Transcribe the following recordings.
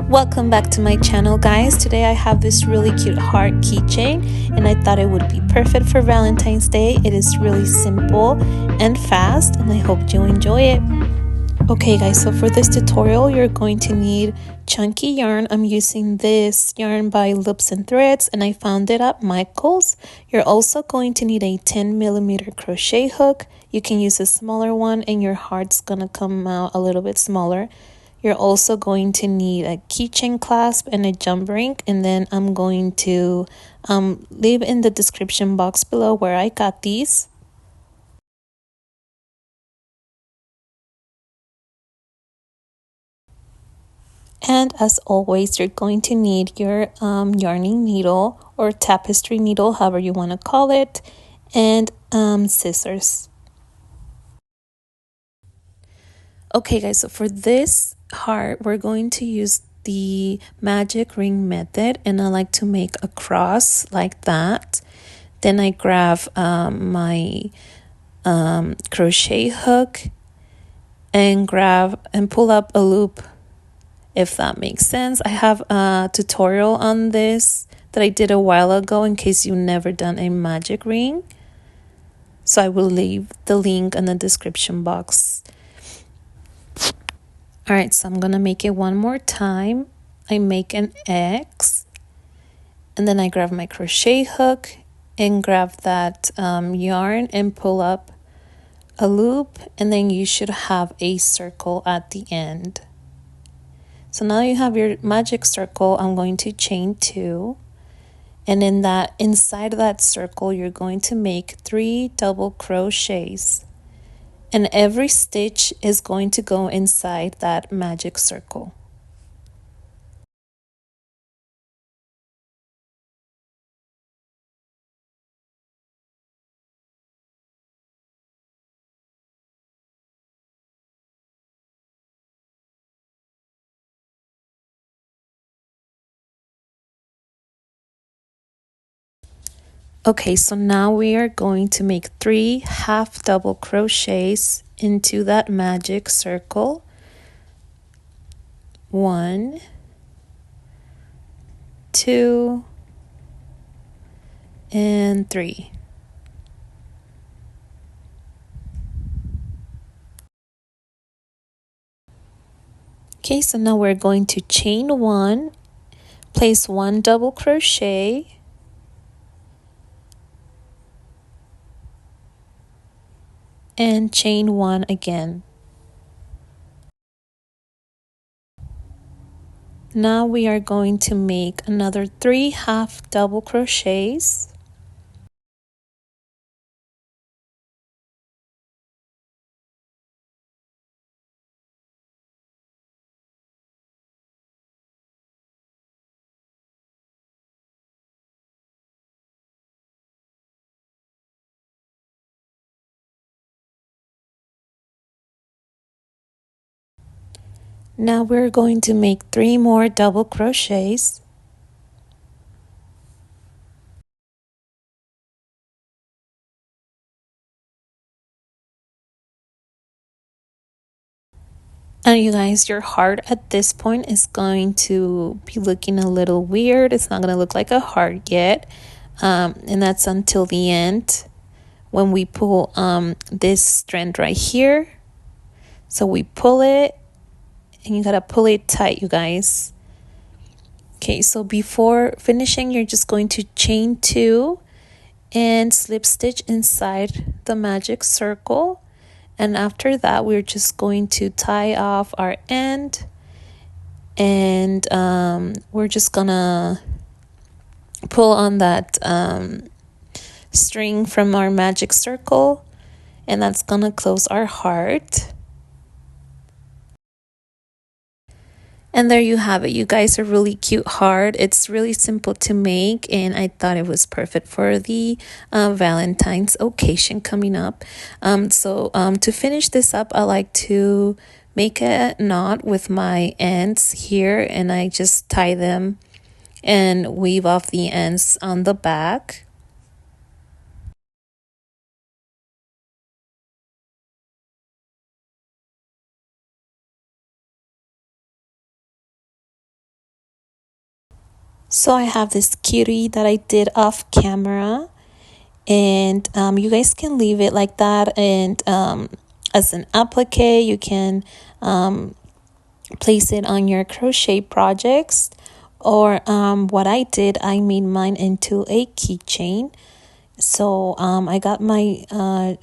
Welcome back to my channel, guys. Today I have this really cute heart keychain and I thought it would be perfect for Valentine's Day. It is really simple and fast and I hope you enjoy it. Okay guys, so for this tutorial you're going to need chunky yarn. I'm using this yarn by Loops and Threads and I found it at Michael's. You're also going to need a 10mm crochet hook. You can use a smaller one and your heart's gonna come out a little bit smaller. You're also going to need a keychain clasp and a jump ring, and then I'm going to leave in the description box below where I got these. And as always, you're going to need your yarning needle or tapestry needle, however you want to call it, and scissors. Okay guys, so for this heart, we're going to use the magic ring method, and I like to make a cross like that. Then I grab my crochet hook and grab and pull up a loop, if that makes sense. I have a tutorial on this that I did a while ago in case you've never done a magic ring. So I will leave the link in the description box. Alright, so I'm gonna make it one more time. I make an X and then I grab my crochet hook and grab that yarn and pull up a loop, and then you should have a circle at the end. So now you have your magic circle. I'm going to chain 2, and in that inside of that circle you're going to make 3 double crochets, and every stitch is going to go inside that magic circle. Okay, so now we are going to make 3 half double crochets into that magic circle. 1, 2, and 3. Okay, so now we're going to chain 1, place 1 double crochet, and chain 1 again. Now we are going to make another 3 half double crochets, now we're going to make 3 more double crochets, and you guys, your heart at this point is going to be looking a little weird. It's not going to look like a heart yet, and that's until the end when we pull this strand right here. So we pull it, and you gotta pull it tight, you guys. Okay, so before finishing, you're just going to chain 2 and slip stitch inside the magic circle, and after that we're just going to tie off our end, and we're just gonna pull on that string from our magic circle, and that's gonna close our heart. And there you have it, you guys. A really cute heart. It's really simple to make, and I thought it was perfect for the Valentine's occasion coming up. To finish this up, I like to make a knot with my ends here, and I just tie them and weave off the ends on the back. So I have this cutie that I did off camera, and you guys can leave it like that, and as an applique you can place it on your crochet projects, or what I did, I made mine into a keychain. So I got my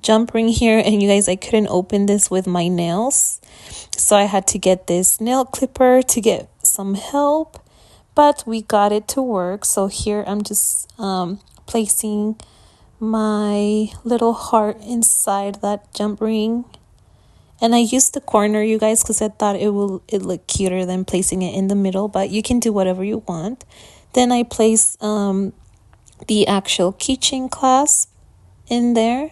jump ring here, and you guys, I couldn't open this with my nails, so I had to get this nail clipper to get some help, but we got it to work. So here I'm just placing my little heart inside that jump ring, and I used the corner, you guys, because I thought it look cuter than placing it in the middle, but you can do whatever you want. Then I place the actual keychain clasp in there.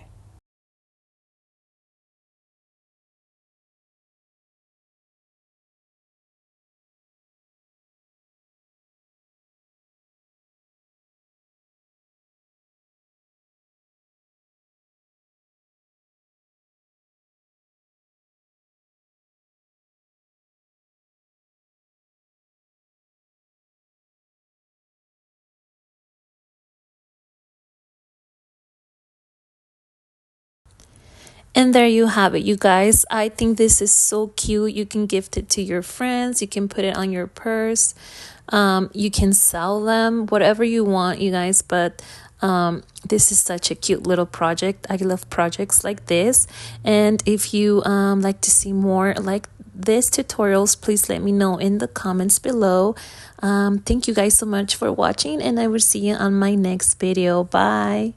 And there you have it, you guys. I think this is so cute. You can gift it to your friends. You can put it on your purse. You can sell them, whatever you want, you guys. But this is such a cute little project. I love projects like this. And if you like to see more like this tutorials, please let me know in the comments below. Thank you guys so much for watching, and I will see you on my next video. Bye.